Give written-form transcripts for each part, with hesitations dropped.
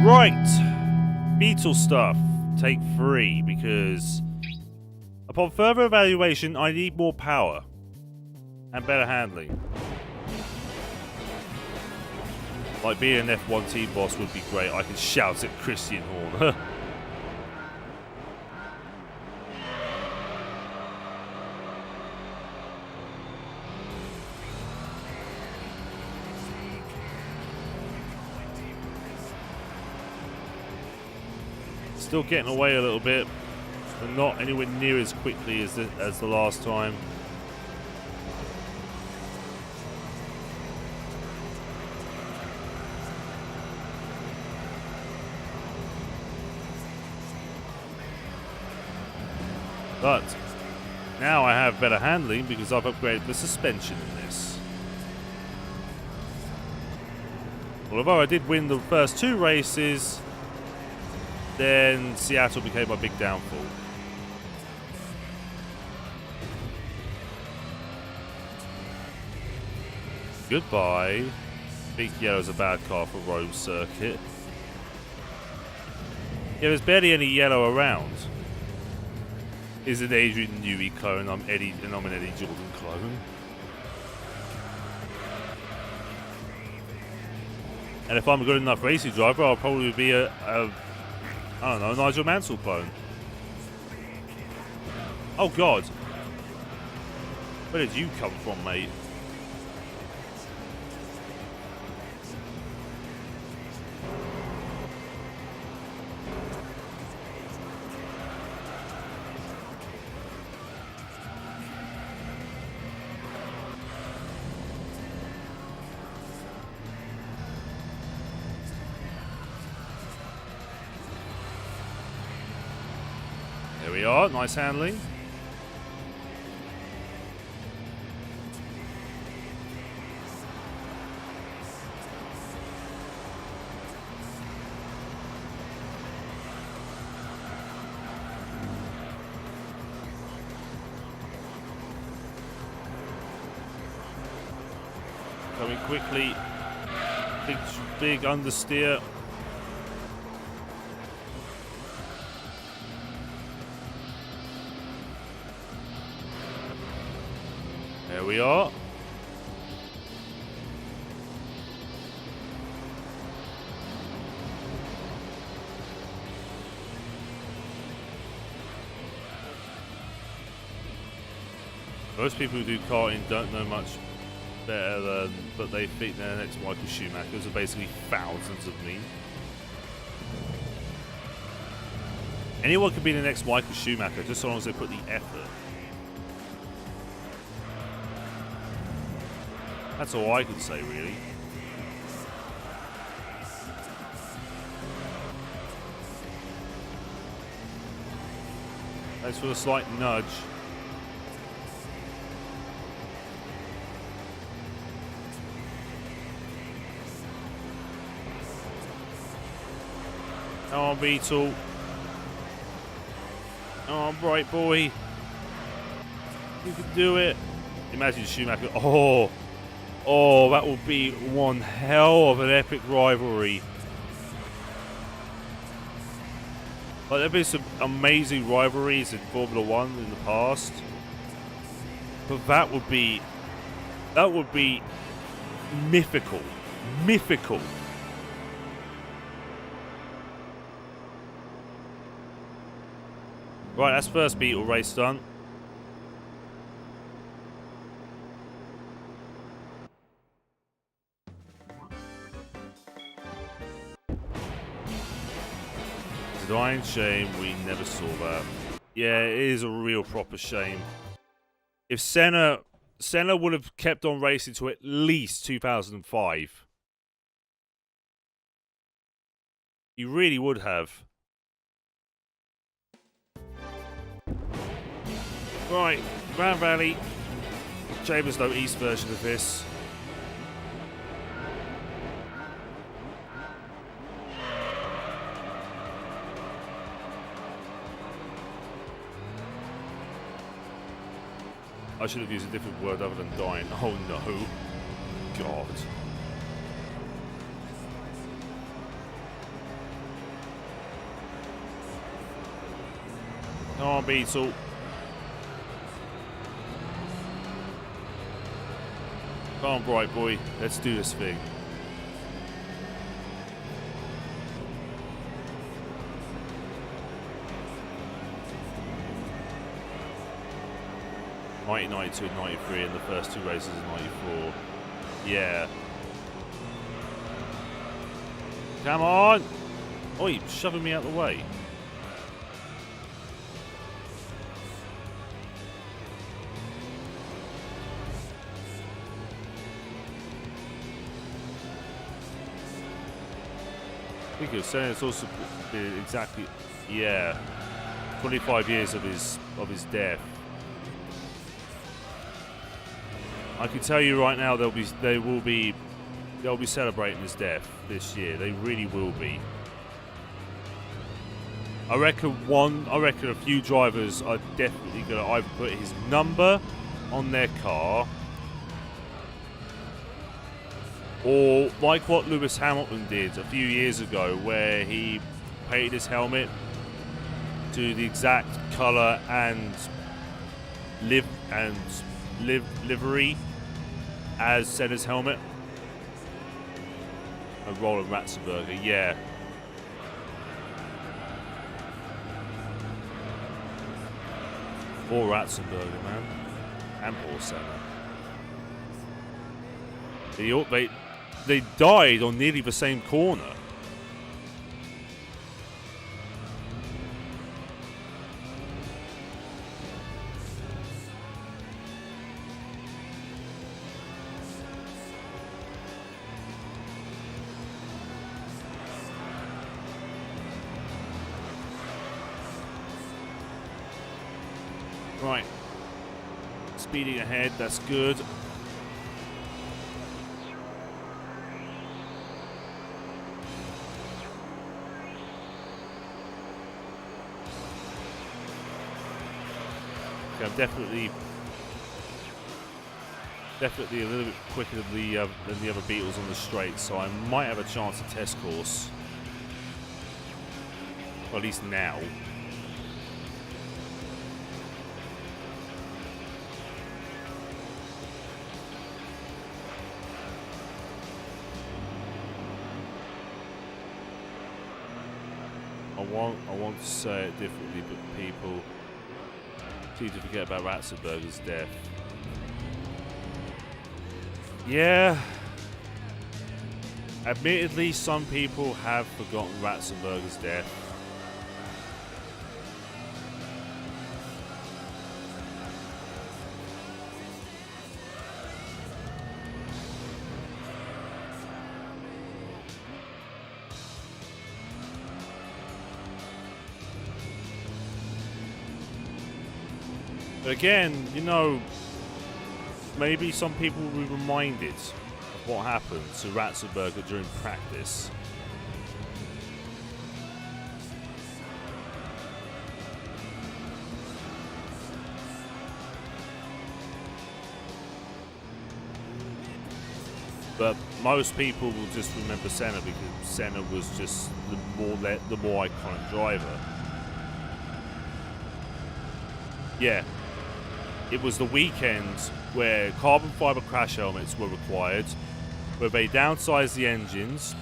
Right, beetle stuff, take 3, because upon further evaluation, I need more power and better handling. Like being an F1 team boss would be great. I can shout at Christian Horner. Still getting away a little bit, but not anywhere near as quickly as the last time. But now I have better handling because I've upgraded the suspension in this. Although I did win the first 2 races, then Seattle became my big downfall. Goodbye. Big Yellow's a bad car for Rome Circuit. Yeah, there's barely any yellow around. Is an Adrian Newey clone, I'm an Eddie Jordan clone. And if I'm a good enough racing driver, I'll probably be a I don't know, Nigel Mansell clone. Oh God. Where did you come from, mate? There we are, nice handling. Coming quickly, big understeer. There we are. Most people who do karting don't know much better than, but they think their next Michael Schumachers are basically thousands of me. Anyone could be the next Michael Schumacher, just so long as they put the effort. That's all I can say, really. Thanks for the slight nudge. Come on, Beetle. Come on, bright boy. You can do it. Imagine Schumacher. Oh, that would be one hell of an epic rivalry. Like, there've been some amazing rivalries in Formula 1 in the past. But that would be mythical. Mythical. Right, that's first Beetle race done. Dying shame we never saw that. Yeah, it is a real proper shame. If Senna would have kept on racing to at least 2005. He really would have. Right, Grand Valley. Chambers no East version of this. I should have used a different word other than dying. Oh no. God. Come on, Beetle. Come on, bright boy. Let's do this thing. '92 and '93, and the first two races in '94. Yeah. Come on! Oh, you're shoving me out the way. Because saying it's also been exactly, yeah, 25 years of his death. I can tell you right now, they'll be celebrating his death this year. They really will be. I reckon a few drivers are definitely gonna either put his number on their car, or like what Lewis Hamilton did a few years ago, where he painted his helmet to the exact color and livery as Senna's helmet. And Roland Ratzenberger, yeah. Poor Ratzenberger, man. And poor Senna. They died on nearly the same corner. Right. Speeding ahead, that's good. Okay, I'm definitely a little bit quicker than the other Beetles on the straight, so I might have a chance at test course. Well, at least now. I want to say it differently, but people seem to forget about Ratzenberger's death. Yeah. Admittedly, some people have forgotten Ratzenberger's death. But again, you know, maybe some people will be reminded of what happened to Ratzenberger during practice. But most people will just remember Senna because Senna was just the more iconic driver. Yeah. It was the weekend where carbon fiber crash helmets were required, where they downsized the engines,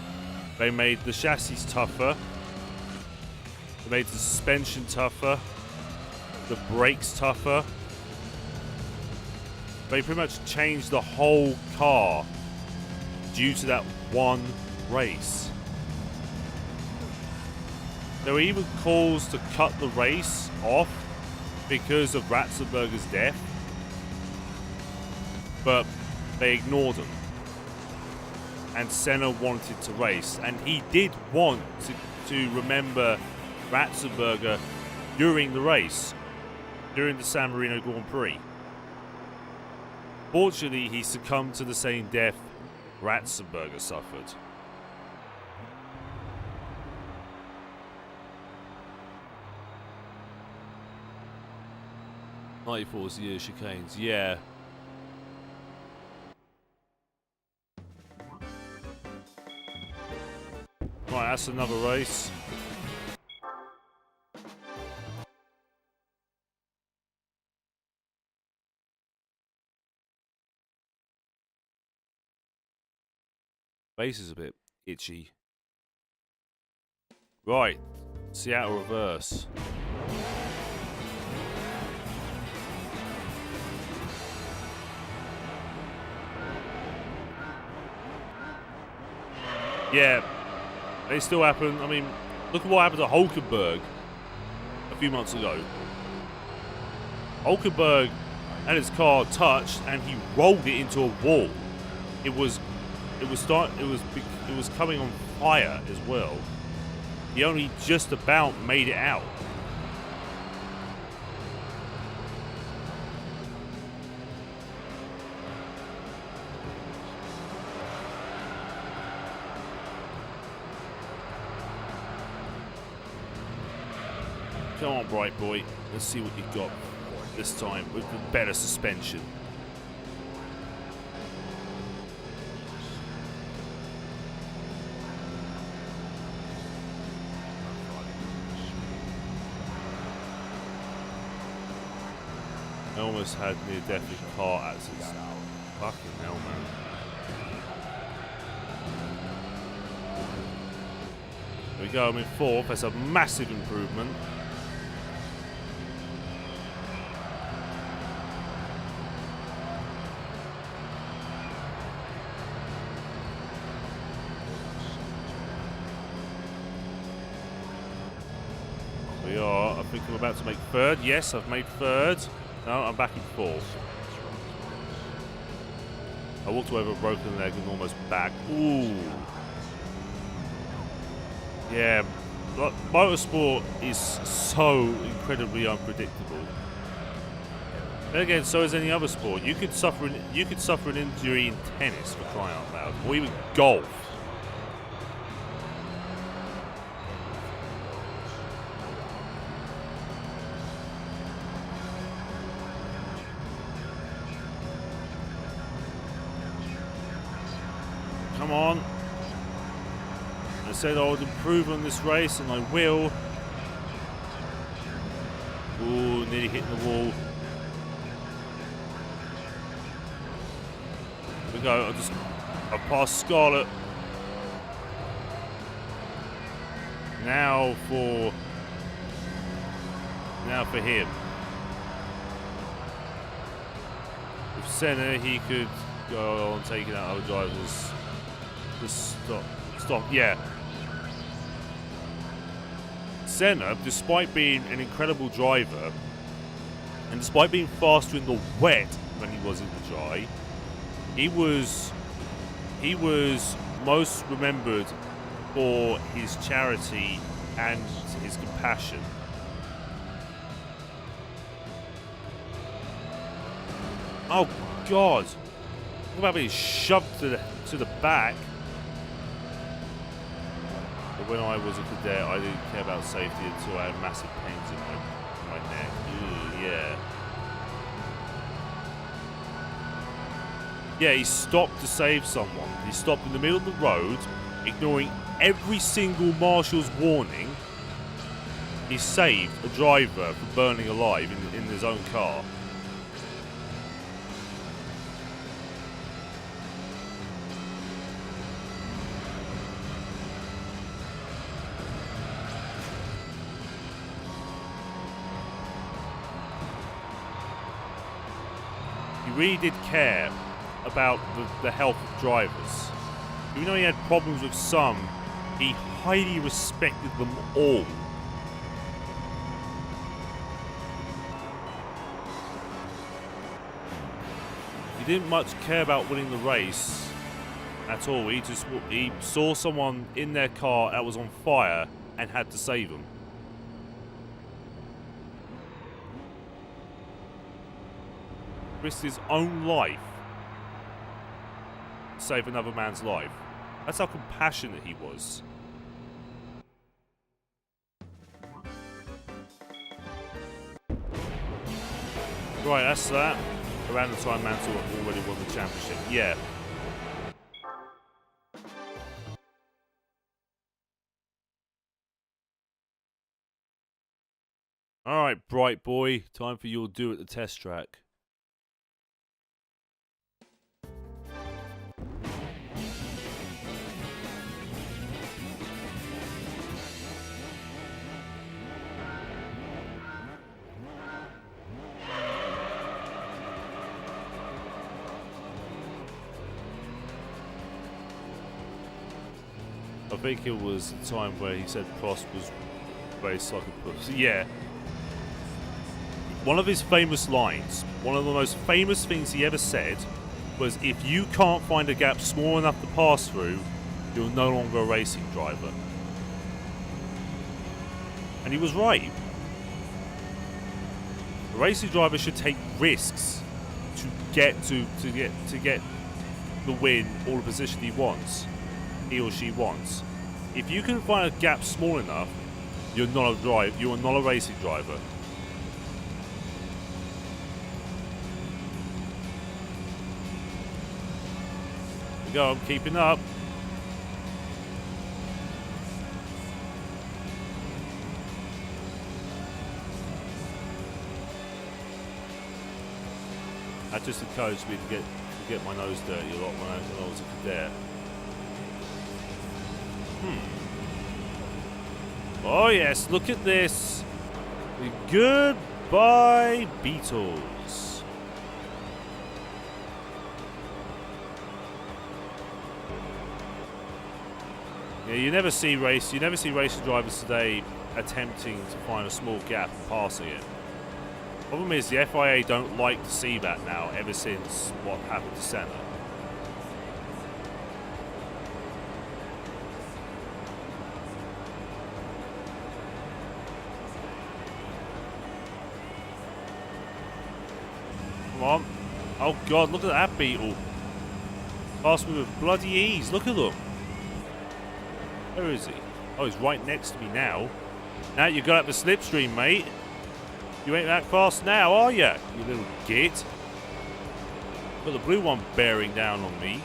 they made the chassis tougher, they made the suspension tougher, the brakes tougher. They pretty much changed the whole car due to that one race. There were even calls to cut the race off because of Ratzenberger's death, but they ignored him. And Senna wanted to race, and he did want to remember Ratzenberger during the race, during the San Marino Grand Prix. Fortunately, he succumbed to the same death Ratzenberger suffered. '94 was the year of chicanes, yeah. Right, that's another race. Face is a bit itchy. Right. Seattle reverse. Yeah. They still happen. I mean, look at what happened to Hulkenberg a few months ago. Hulkenberg had his car touched and he rolled it into a wall. It was coming on fire as well. He only just about made it out. Come on, bright boy. Let's see what you've got this time with the better suspension. I almost had near-death car accidents. Fucking hell, man. There we go, I'm in fourth. That's a massive improvement. We are. I think I'm about to make third. Yes, I've made third. No, I'm back in fourth. I walked away with a broken leg and almost back. Ooh. Yeah, motorsport is so incredibly unpredictable. Then again, so is any other sport. You could suffer an injury in tennis, for crying out loud, or even golf. Come on. I said I would improve on this race, and I will. Ooh, nearly hitting the wall. Here we go. I passed Scarlett. Now for him. With Senna, he could go on taking out other drivers. Just stop. Yeah. Senna, despite being an incredible driver, and despite being faster in the wet than he was in the dry, he was most remembered for his charity and his compassion. Oh God! What about being shoved to the back? When I was a cadet, I didn't care about safety until I had massive pains in my neck. Ooh, yeah. Yeah, he stopped to save someone. He stopped in the middle of the road, ignoring every single marshal's warning. He saved a driver from burning alive in his own car. Really did care about the health of drivers. Even though he had problems with some, he highly respected them all. He didn't much care about winning the race at all. He saw someone in their car that was on fire and had to save them. Risked his own life to save another man's life. That's how compassionate he was. Right, that's that. Around the time Mansell already won the championship. Yeah. Alright, bright boy. Time for your do at the test track. think it was the time where he said Prost was raced like a pussy. Yeah. One of his famous lines, one of the most famous things he ever said, was if you can't find a gap small enough to pass through, you're no longer a racing driver. And he was right. A racing driver should take risks to get the win or the position he wants, he or she wants. If you can find a gap small enough, you're not a racing driver. There we go, I'm keeping up. That just encouraged me to get my nose dirty a lot when I was a cadet. Oh yes, look at this. Goodbye, Beetles. Yeah, you never see racing drivers today attempting to find a small gap and passing it. Problem is, the FIA don't like to see that now, ever since what happened to Senna. Come on. Oh God, look at that Beetle. Passed me with bloody ease, look at them. Where is he? Oh, he's right next to me now. Now you got up the slipstream, mate. You ain't that fast now, are you? You little git. Got the blue one bearing down on me.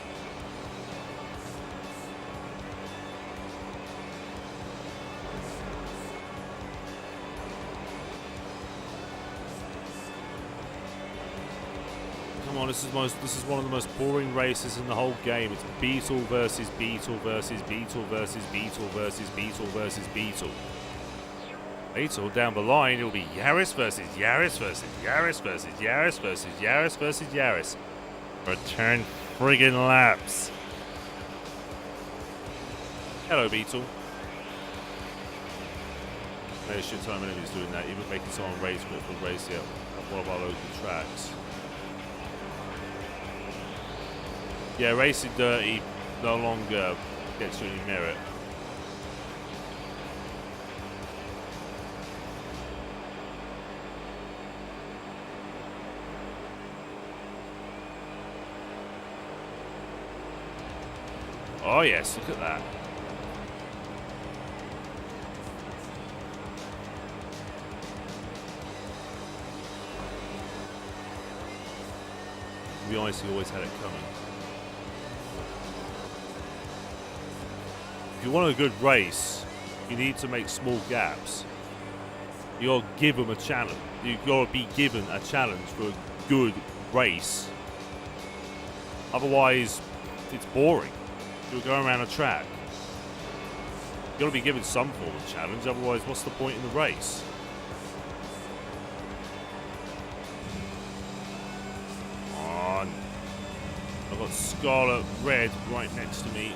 Come on, this is one of the most boring races in the whole game. It's Beetle versus Beetle versus Beetle versus Beetle versus Beetle versus Beetle. Later down the line, it'll be Yaris versus Yaris versus Yaris versus Yaris versus Yaris versus Yaris. For 10 friggin' laps. Hello, Beetle. There's shit time enemies doing that, even making someone race for race at one of our local tracks. Yeah, racing dirty no longer gets you any merit. Oh yes, look at that. To be honest, we always had it coming. If you want a good race, you need to make small gaps. You gotta give them a challenge. You gotta be given a challenge for a good race. Otherwise, it's boring. You're going around a track. You've got to be given some form of challenge, otherwise what's the point in the race? Come on. I've got Scarlet Red right next to me.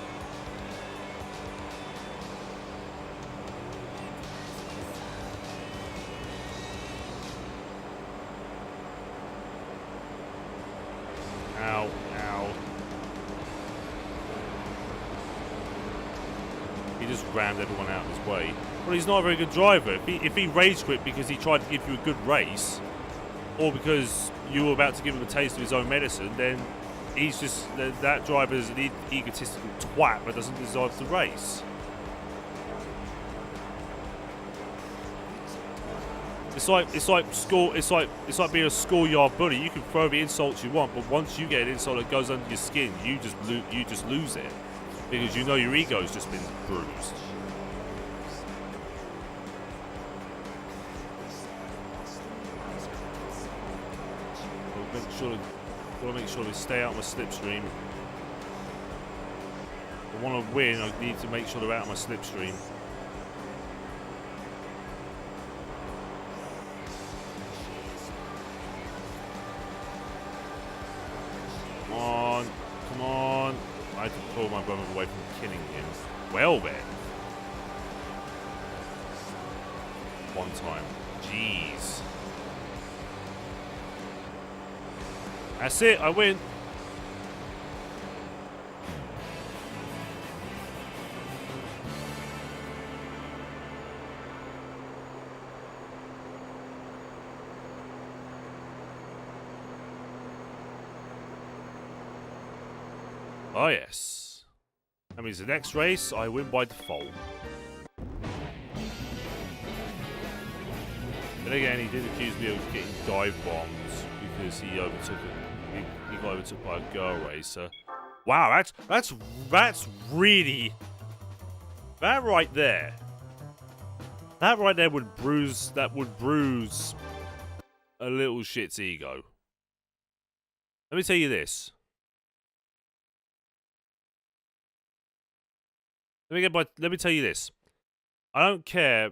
Ow, ow. He just rammed everyone out of his way. Well, he's not a very good driver. If he rage quit because he tried to give you a good race, or because you were about to give him a taste of his own medicine, then he's just that driver is an egotistical twat that doesn't deserve to race. It's like being a schoolyard bully. You can throw the insults you want, but once you get an insult that goes under your skin, you just lose it. Because you know your ego's just been bruised. Gotta make sure to stay out of my slipstream. If I want to win, I need to make sure they're out of my slipstream. Come on. I had to pull my brother away from killing him. Well then. time. Jeez. That's it, I win. Oh yes. That means the next race, I win by default. Then again, he did accuse me of getting dive bombs because he overtook it. He got overtook by a girl racer. Wow, that's really, that right there. That right there would bruise a little shit's ego. Let me tell you this. Let me tell you this. I don't care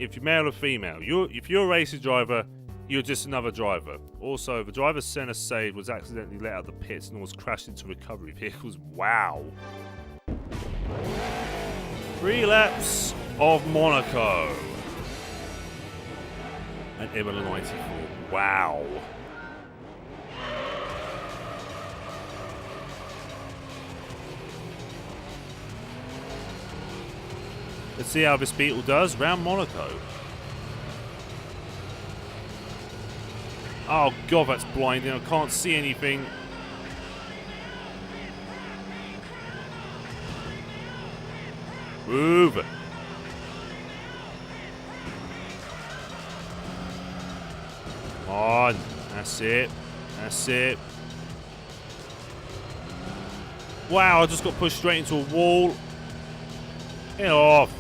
if you're male or female. If you're a racing driver, you're just another driver. Also, the driver Senna saved was accidentally let out of the pits and almost crashed into recovery vehicles. Wow. 3 laps of Monaco. And Imola 94. Wow. Let's see how this Beetle does round Monaco. Oh god, that's blinding. I can't see anything. Move. Come on. That's it. That's it. Wow, I just got pushed straight into a wall. Get off.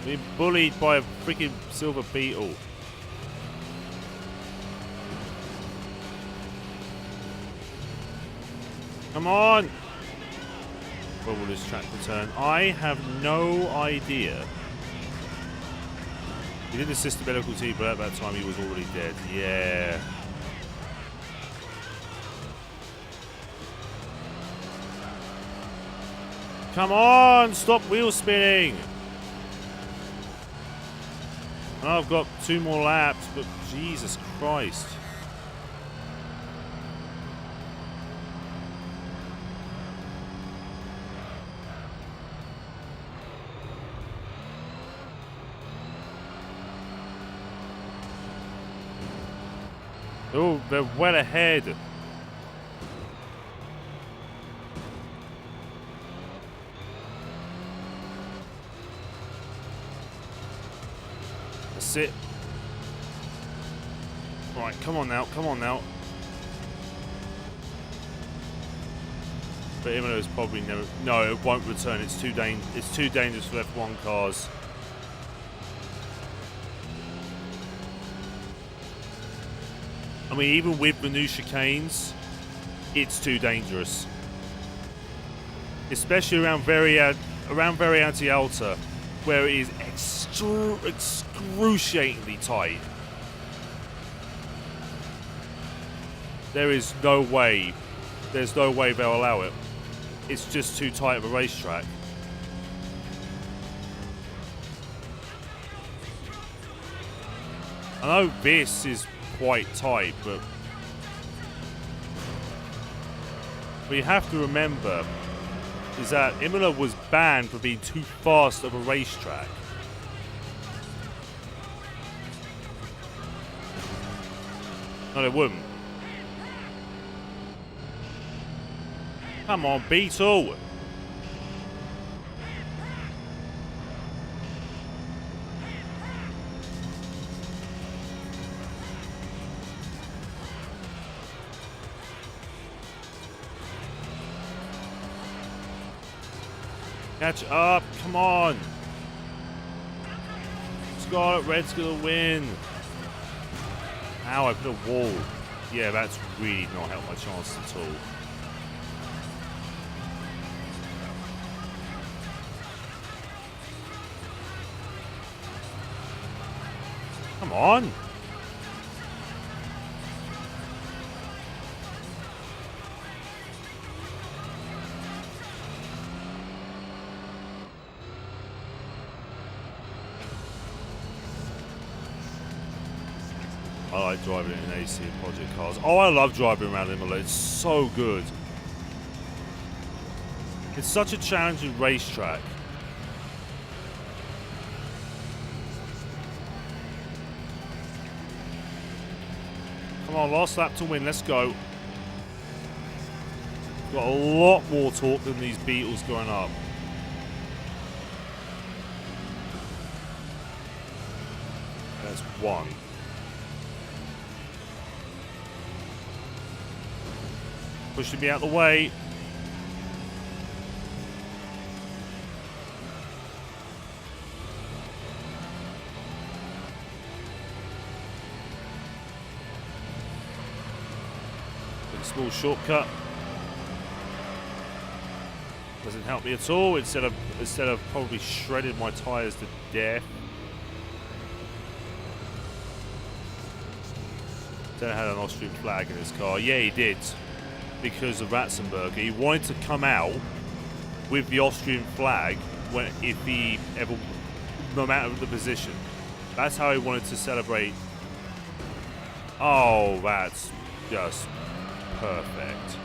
Being bullied by a freaking silver beetle. Come on. Where will this track return? I have no idea. He did assist the medical team, but at that time he was already dead. Yeah. Come on! Stop wheel spinning! I've got 2 more laps, but Jesus Christ. Oh, they're well ahead. That's it. Right, come on now, come on now. But Imolo's probably never. No, it won't return. It's too dangerous for F1 cars. I mean, even with the new chicanes, it's too dangerous. Especially around Variante Alta, where it is excruciatingly tight. There's no way they'll allow it. It's just too tight of a racetrack. I know this is quite tight, but what you have to remember is that Imola was banned for being too fast of a racetrack. No, they wouldn't. Come on, Beetle. Catch up, come on. Scarlet Red's gonna win. Ow, I put a wall. Yeah, that's really not helped my chances at all. on. I like driving it in AC and project cars. Oh, I love driving around Imola. It's so good. It's such a challenging racetrack. Come on, last lap to win. Let's go. Got a lot more torque than these Beetles going up. That's one. Pushing me out the way. A small shortcut. Doesn't help me at all. Instead of probably shredding my tires to death. Senna had an Austrian flag in his car. Yeah, he did. Because of Ratzenberger. He wanted to come out with the Austrian flag if he ever, no matter the position. That's how he wanted to celebrate. Oh, that's just perfect.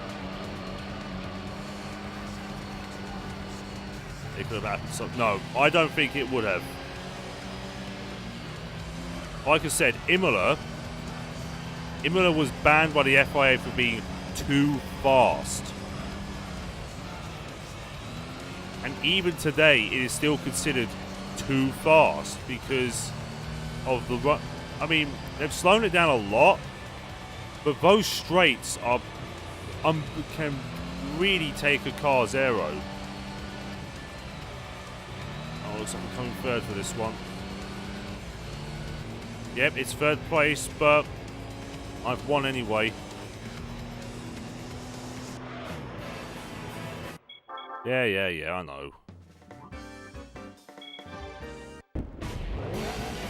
It could have happened. So, no, I don't think it would have. Like I said, Imola was banned by the FIA for being too fast. And even today, it is still considered too fast because of the run. I mean, they've slowed it down a lot, but those straights are can really take a car's aero. Oh, looks like I'm coming third for this one. Yep, it's third place, but I've won anyway. Yeah, I know.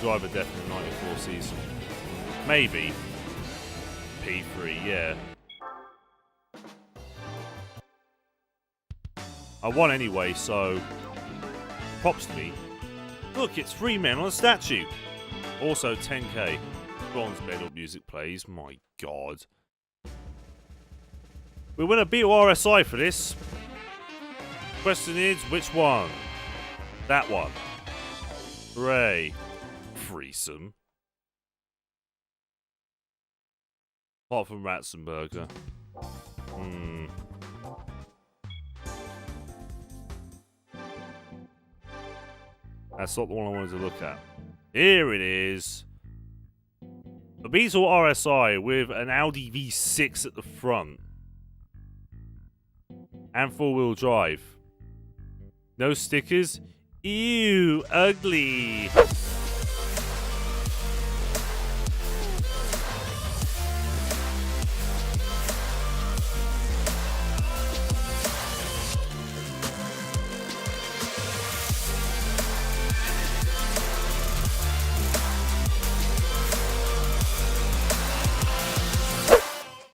Driver definitely 94 season. Maybe. P3, yeah. I won anyway, so props to me. Look, it's 3 men on a statue. Also 10k. Bronze medal music plays. My god. We win a Beetle RSI for this. Question is, which one? That one. Hooray. Threesome. Apart from Ratzenberger. That's not the one I wanted to look at. Here it is. A Beetle RSI with an Audi V6 at the front. And 4-wheel drive. No stickers? Ew, ugly.